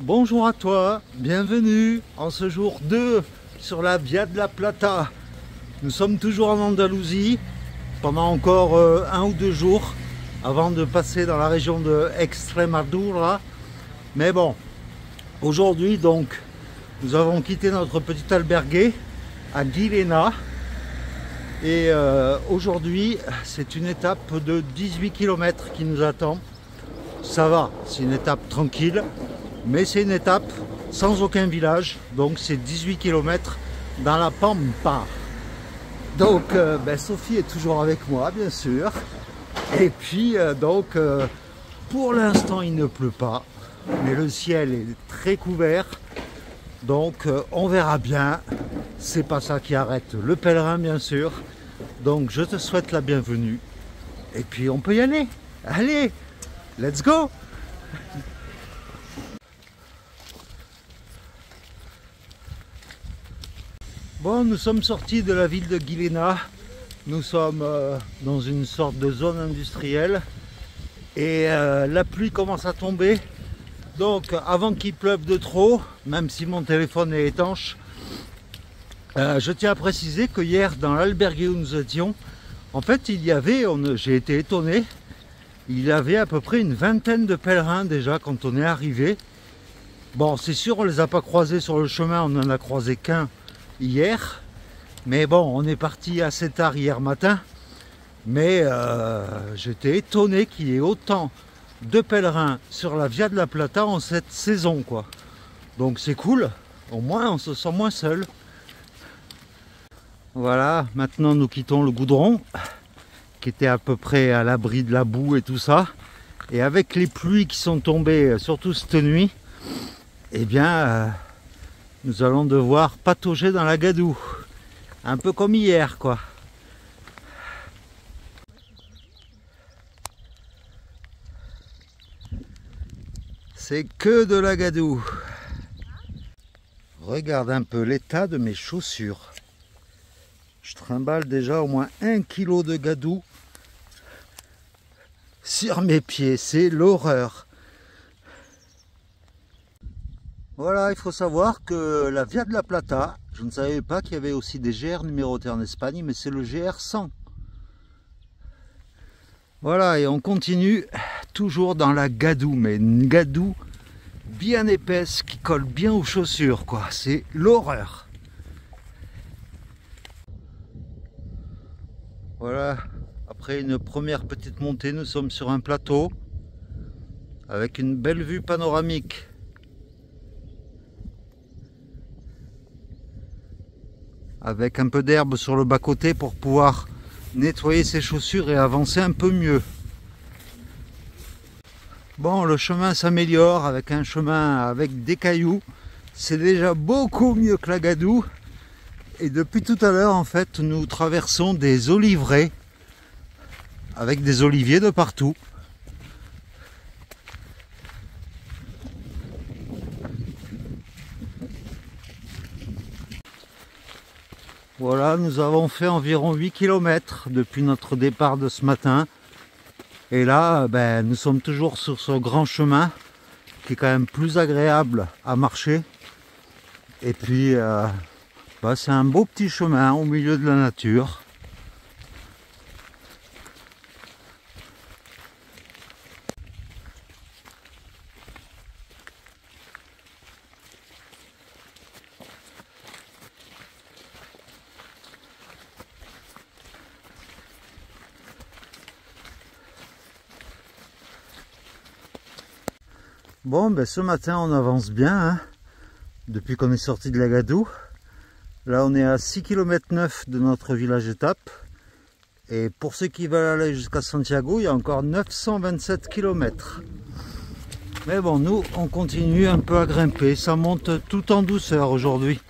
Bonjour à toi, bienvenue en ce jour 2 sur la Via de la Plata. Nous sommes toujours en Andalousie pendant encore 1 ou 2 jours avant de passer dans la région de Extremadura. Mais bon, aujourd'hui donc nous avons quitté notre petit albergue à Guilena et aujourd'hui c'est une étape de 18 km qui nous attend. Ça va, c'est une étape tranquille, mais c'est une étape sans aucun village, donc c'est 18 km dans la Pampa. Donc Sophie est toujours avec moi bien sûr, et puis pour l'instant il ne pleut pas, mais le ciel est très couvert, donc on verra bien. C'est pas ça qui arrête le pèlerin bien sûr, donc je te souhaite la bienvenue, et puis on peut y aller, allez, let's go. Bon, nous sommes sortis de la ville de Guilena, nous sommes dans une sorte de zone industrielle et la pluie commence à tomber. Donc avant qu'il pleuve de trop, même si mon téléphone est étanche, je tiens à préciser que hier dans l'albergue où nous étions, en fait il y avait, j'ai été étonné, il y avait à peu près une vingtaine de pèlerins déjà quand on est arrivé. Bon, c'est sûr on les a pas croisés sur le chemin, on n'en a croisé qu'un hier, mais bon, on est parti assez tard hier matin, mais j'étais étonné qu'il y ait autant de pèlerins sur la Via de la Plata en cette saison, quoi. Donc c'est cool, au moins on se sent moins seul. Voilà, maintenant nous quittons le goudron qui était à peu près à l'abri de la boue et tout ça, et avec les pluies qui sont tombées surtout cette nuit, eh bien nous allons devoir patauger dans la gadoue, un peu comme hier, quoi. C'est que de la gadoue. Regarde un peu l'état de mes chaussures. Je trimballe déjà au moins 1 kg de gadoue sur mes pieds, c'est l'horreur. Voilà, il faut savoir que la Via de la Plata, je ne savais pas qu'il y avait aussi des GR numérotés en Espagne, mais c'est le GR 100. Voilà, et on continue toujours dans la gadoue, mais une gadoue bien épaisse qui colle bien aux chaussures, quoi. C'est l'horreur. Voilà, après une première petite montée, nous sommes sur un plateau avec une belle vue panoramique. Avec un peu d'herbe sur le bas-côté pour pouvoir nettoyer ses chaussures et avancer un peu mieux. Bon, le chemin s'améliore avec un chemin avec des cailloux. C'est déjà beaucoup mieux que la gadoue. Et depuis tout à l'heure, en fait, nous traversons des oliveraies avec des oliviers de partout. Voilà, nous avons fait environ 8 km depuis notre départ de ce matin. Et là, nous sommes toujours sur ce grand chemin qui est quand même plus agréable à marcher. Et puis, c'est un beau petit chemin au milieu de la nature. Bon, ce matin on avance bien, hein, depuis qu'on est sorti de la gadoue. Là on est à 6 km 9 de notre village étape. Et pour ceux qui veulent aller jusqu'à Santiago, il y a encore 927 km. Mais bon, nous on continue un peu à grimper. Ça monte tout en douceur aujourd'hui,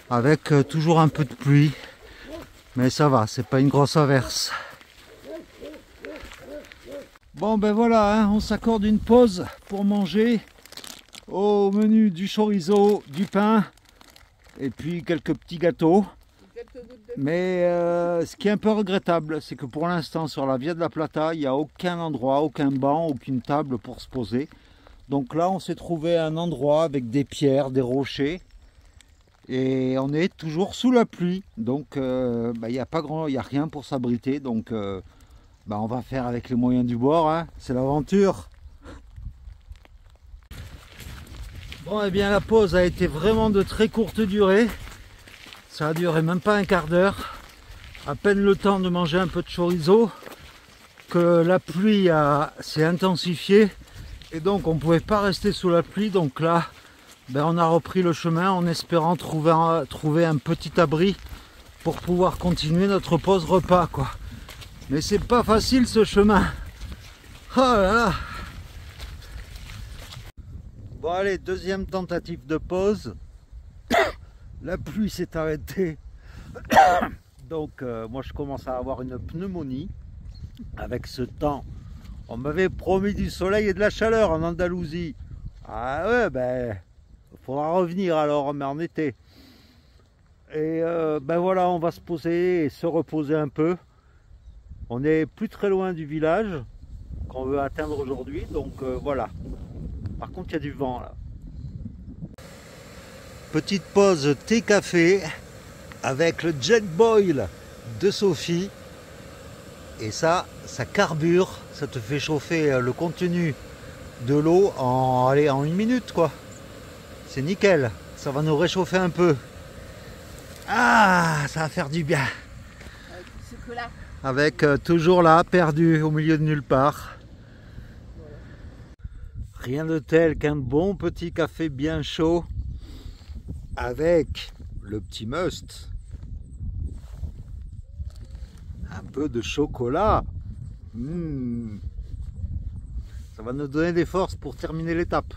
avec toujours un peu de pluie. Mais ça va, c'est pas une grosse averse. Bon voilà, hein, on s'accorde une pause pour manger. Au menu du chorizo, du pain et puis quelques petits gâteaux. Mais ce qui est un peu regrettable, c'est que pour l'instant sur la Via de la Plata, il n'y a aucun endroit, aucun banc, aucune table pour se poser. Donc là, on s'est trouvé un endroit avec des pierres, des rochers. Et on est toujours sous la pluie. Donc, il n'y a rien pour s'abriter. Donc, on va faire avec les moyens du bord. Hein. C'est l'aventure. Bon, eh bien, la pause a été vraiment de très courte durée. Ça a duré même pas un quart d'heure. À peine le temps de manger un peu de chorizo. Que la pluie s'est intensifiée. Et donc, on ne pouvait pas rester sous la pluie. Donc là, on a repris le chemin en espérant trouver un petit abri pour pouvoir continuer notre pause repas, quoi. Mais c'est pas facile ce chemin. Oh là là. Bon allez, deuxième tentative de pause. La pluie s'est arrêtée. Donc moi je commence à avoir une pneumonie avec ce temps. On m'avait promis du soleil et de la chaleur en Andalousie. Ah ouais, faudra revenir alors, mais en été. Et voilà, on va se poser et se reposer un peu. On n'est plus très loin du village qu'on veut atteindre aujourd'hui, donc voilà. Par contre, il y a du vent là. Petite pause thé-café avec le Jet Boil de Sophie. Et ça carbure, ça te fait chauffer le contenu de l'eau en 1 minute quoi. C'est nickel, ça va nous réchauffer un peu. Ah, ça va faire du bien. Avec du chocolat. Avec toujours là, perdu au milieu de nulle part. Rien de tel qu'un bon petit café bien chaud avec le petit must. Un peu de chocolat. Ça va nous donner des forces pour terminer l'étape.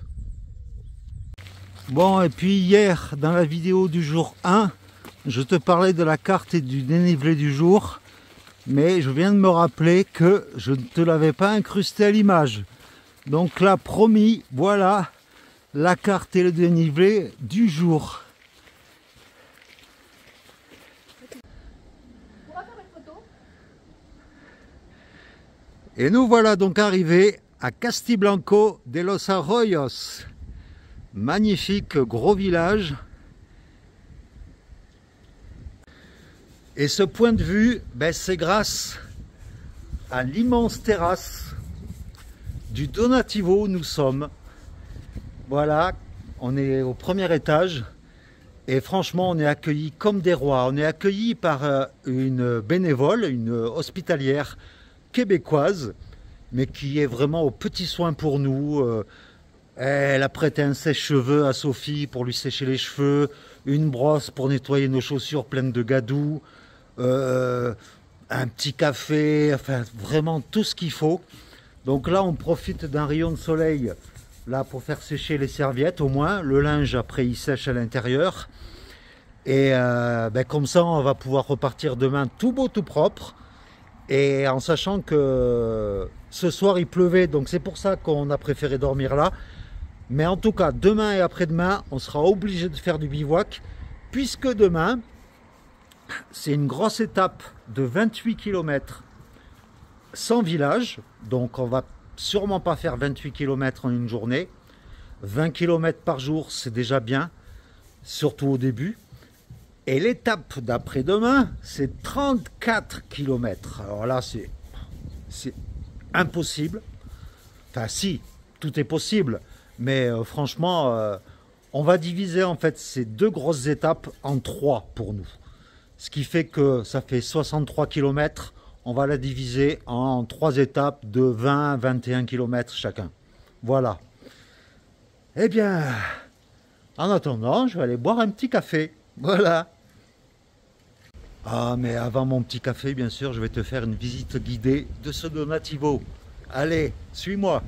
Bon, et puis hier, dans la vidéo du jour 1, je te parlais de la carte et du dénivelé du jour. Mais je viens de me rappeler que je ne te l'avais pas incrusté à l'image. Donc là, promis, voilà la carte et le dénivelé du jour. On va faire une photo. Et nous voilà donc arrivés à Castiblanco de los Arroyos. Magnifique gros village. Et ce point de vue, c'est grâce à l'immense terrasse du Donativo où nous sommes. Voilà, on est au premier étage et franchement on est accueillis comme des rois. On est accueillis par une bénévole, une hospitalière québécoise, mais qui est vraiment aux petits soins pour nous. Elle a prêté un sèche-cheveux à Sophie pour lui sécher les cheveux, une brosse pour nettoyer nos chaussures pleines de gadou, un petit café, enfin vraiment tout ce qu'il faut. Donc là on profite d'un rayon de soleil là pour faire sécher les serviettes au moins, le linge après il sèche à l'intérieur. Et comme ça on va pouvoir repartir demain tout beau tout propre. Et en sachant que ce soir il pleuvait, donc c'est pour ça qu'on a préféré dormir là. Mais en tout cas, demain et après-demain, on sera obligé de faire du bivouac, puisque demain, c'est une grosse étape de 28 km sans village. Donc on va sûrement pas faire 28 km en une journée. 20 km par jour, c'est déjà bien, surtout au début. Et l'étape d'après-demain, c'est 34 km. Alors là, c'est impossible. Enfin si, tout est possible. Mais franchement, on va diviser en fait ces deux grosses étapes en 3 pour nous. Ce qui fait que ça fait 63 km. On va la diviser en 3 étapes de 20-21 km chacun. Voilà. Eh bien, en attendant, je vais aller boire un petit café. Voilà. Ah, mais avant mon petit café, bien sûr, je vais te faire une visite guidée de ce Donativo. Allez, suis-moi.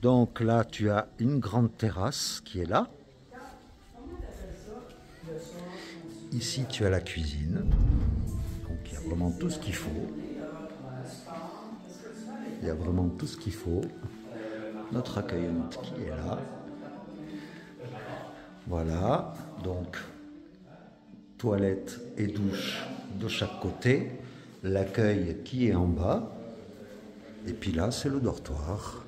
Donc là, tu as une grande terrasse qui est là. Ici, tu as la cuisine. Donc, il y a vraiment tout ce qu'il faut. Il y a vraiment tout ce qu'il faut. Notre accueillante qui est là. Voilà. Donc, toilette et douche de chaque côté. L'accueil qui est en bas. Et puis là, c'est le dortoir.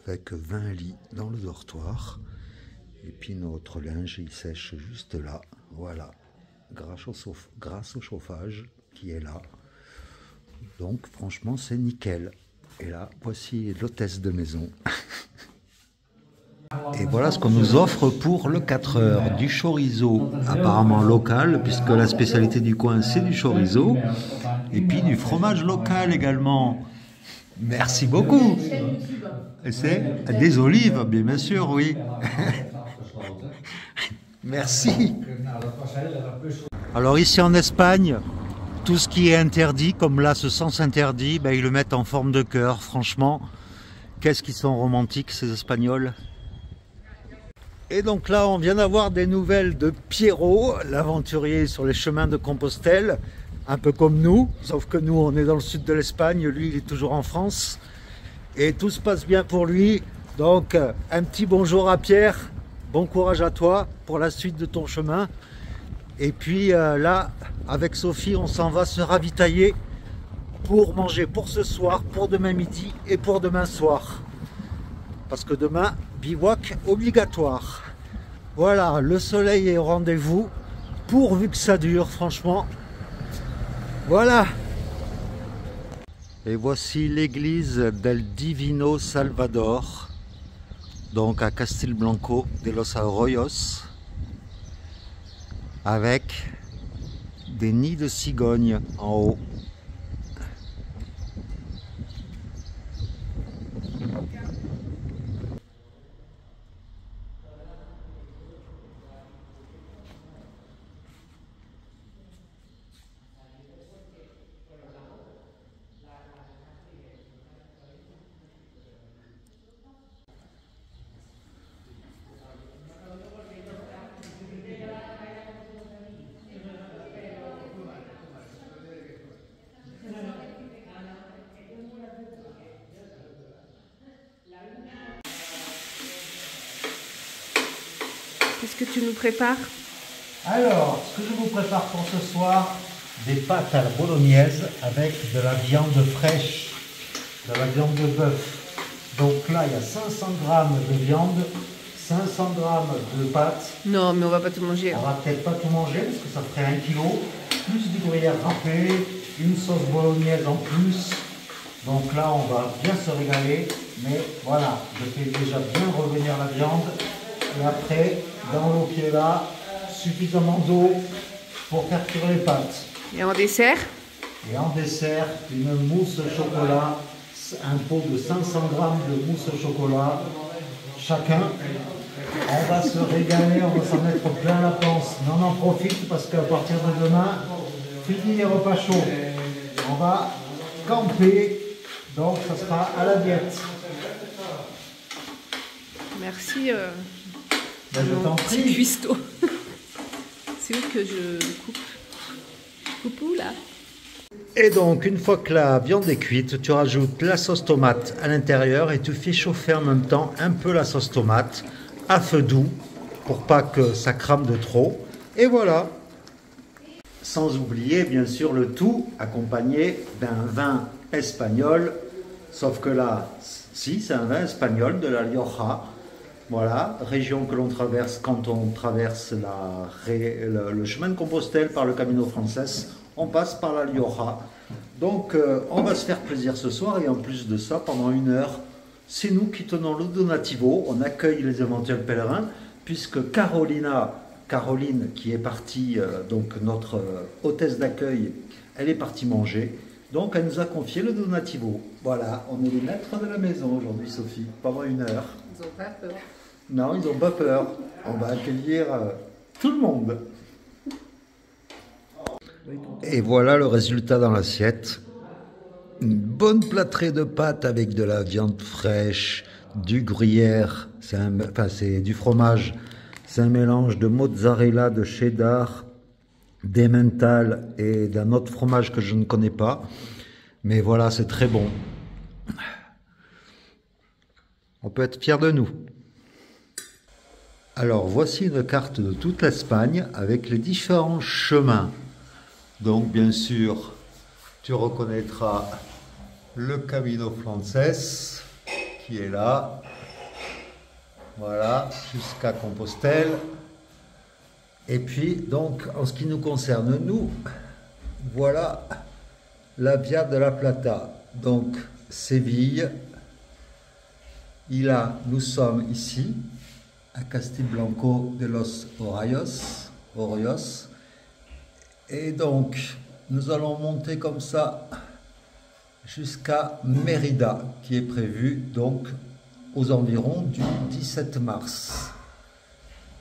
avec 20 lits dans le dortoir. Et puis notre linge, il sèche juste là. Voilà, grâce au chauffage qui est là. Donc franchement, c'est nickel. Et là, voici l'hôtesse de maison. Et voilà ce qu'on nous offre pour le 4 heures. Du chorizo apparemment local, puisque la spécialité du coin, c'est du chorizo. Et puis du fromage local également. Merci beaucoup. Et c'est des olives, bien sûr, oui. Merci. Alors ici en Espagne, tout ce qui est interdit, comme là ce sens interdit, ben, ils le mettent en forme de cœur. Franchement, qu'est-ce qu'ils sont romantiques ces Espagnols. Et donc là, on vient d'avoir des nouvelles de Pierrot, l'aventurier sur les chemins de Compostelle, un peu comme nous, sauf que nous, on est dans le sud de l'Espagne, lui, il est toujours en France. Et tout se passe bien pour lui. Donc, un petit bonjour à Pierre, bon courage à toi pour la suite de ton chemin. Et puis là, avec Sophie, on s'en va se ravitailler pour manger pour ce soir, pour demain midi et pour demain soir. Parce que demain, bivouac obligatoire. Voilà, le soleil est au rendez-vous, pourvu que ça dure, franchement. Voilà. Et voici l'église del Divino Salvador, donc à Castilblanco de los Arroyos, avec des nids de cigognes en haut. Qu'est-ce que tu nous prépares? Alors, ce que je vous prépare pour ce soir, des pâtes à la bolognaise avec de la viande fraîche, de la viande de bœuf. Donc là, il y a 500 grammes de viande, 500 grammes de pâtes. Non, mais on va pas tout manger. On va peut-être pas tout manger parce que ça ferait 1 kg, plus du gruyère râpé, une sauce bolognaise en plus. Donc là, on va bien se régaler. Mais voilà, je fais déjà bien revenir la viande. Et après, dans l'eau qui est là, suffisamment d'eau pour faire cuire les pâtes. Et en dessert? Et en dessert, une mousse au chocolat, un pot de 500 grammes de mousse au chocolat, chacun. On va se régaler, on va s'en mettre plein la panse. Mais on en profite parce qu'à partir de demain, fini les repas chauds. On va camper, donc ça sera à la diète. Merci. Ben, je t'en Petit prie. cuistot. C'est où que je coupe? Je coupe où là? Et donc, une fois que la viande est cuite, tu rajoutes la sauce tomate à l'intérieur et tu fais chauffer en même temps un peu la sauce tomate à feu doux pour pas que ça crame de trop. Et voilà. Sans oublier, bien sûr, le tout accompagné d'un vin espagnol. Sauf que là, si, c'est un vin espagnol de la Rioja. Voilà, région que l'on traverse quand on traverse le chemin de Compostelle par le Camino Frances. On passe par la Rioja. Donc, on va se faire plaisir ce soir. Et en plus de ça, pendant 1 heure, c'est nous qui tenons le donativo. On accueille les éventuels pèlerins, puisque Caroline, qui est partie, donc notre hôtesse d'accueil, elle est partie manger. Donc, elle nous a confié le donativo. Voilà, on est les maîtres de la maison aujourd'hui, Sophie, pendant 1 heure. Ils ont pas peur. Non, ils n'ont pas peur. On va accueillir tout le monde. Et voilà le résultat dans l'assiette. Une bonne plâtrée de pâtes avec de la viande fraîche, du gruyère, c'est du fromage. C'est un mélange de mozzarella, de cheddar, d'emmental et d'un autre fromage que je ne connais pas. Mais voilà, c'est très bon. On peut être fier de nous. Alors, voici une carte de toute l'Espagne avec les différents chemins. Donc, bien sûr, tu reconnaîtras le Camino Frances qui est là. voilà, jusqu'à Compostelle. Et puis, donc, en ce qui nous concerne, nous, voilà la Via de la Plata. Donc, Séville. Nous sommes ici, à Castilblanco de los Horrios. Et donc, nous allons monter comme ça jusqu'à Mérida, qui est prévu donc aux environs du 17 mars.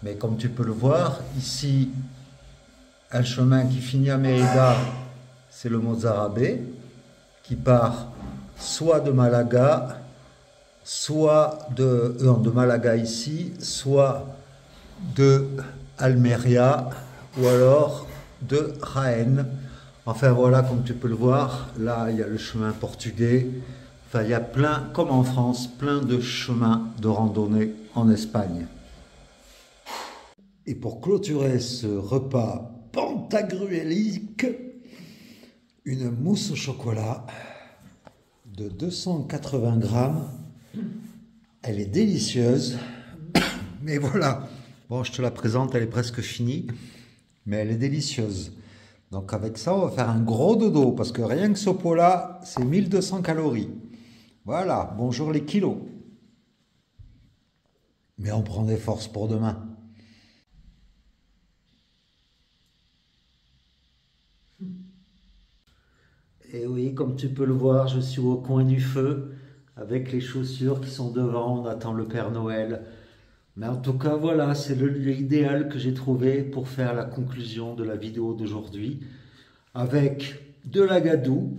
Mais comme tu peux le voir, ici, un chemin qui finit à Mérida, c'est le Mozarabe, qui part soit de Malaga, soit de Malaga ici, soit de Almeria, ou alors de Jaén. Enfin voilà, comme tu peux le voir, là il y a le chemin portugais. Enfin il y a plein, comme en France, plein de chemins de randonnée en Espagne. Et pour clôturer ce repas pantagruélique, une mousse au chocolat de 280 grammes. Elle est délicieuse, mais voilà. Bon, je te la présente, elle est presque finie, mais elle est délicieuse. Donc avec ça, on va faire un gros dodo, parce que rien que ce pot-là, c'est 1200 calories. Voilà, bonjour les kilos. Mais on prend des forces pour demain. Et oui, comme tu peux le voir, je suis au coin du feu, avec les chaussures qui sont devant, on attend le Père Noël. Mais en tout cas, voilà, c'est le lieu idéal que j'ai trouvé pour faire la conclusion de la vidéo d'aujourd'hui. Avec de la gadoue,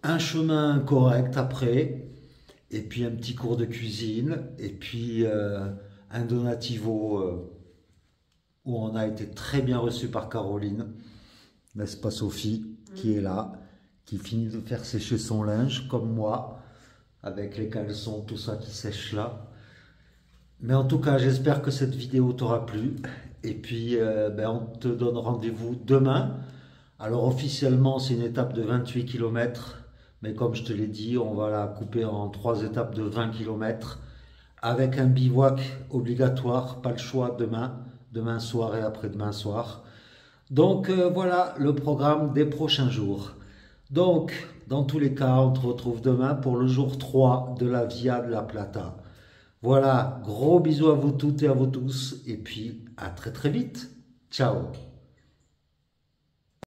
un chemin correct après, et puis un petit cours de cuisine, et puis un donativo où on a été très bien reçu par Caroline, n'est-ce pas Sophie, qui est là, qui finit de faire sécher son linge, comme moi, avec les caleçons, tout ça qui sèche là. Mais en tout cas, j'espère que cette vidéo t'aura plu. Et puis, on te donne rendez-vous demain. Alors, officiellement, c'est une étape de 28 km. Mais comme je te l'ai dit, on va la couper en 3 étapes de 20 km. Avec un bivouac obligatoire, pas le choix demain. Demain soir et après-demain soir. Donc, voilà le programme des prochains jours. Donc, dans tous les cas, on te retrouve demain pour le jour 3 de la Via de la Plata. Voilà, gros bisous à vous toutes et à vous tous, et puis à très très vite. Ciao.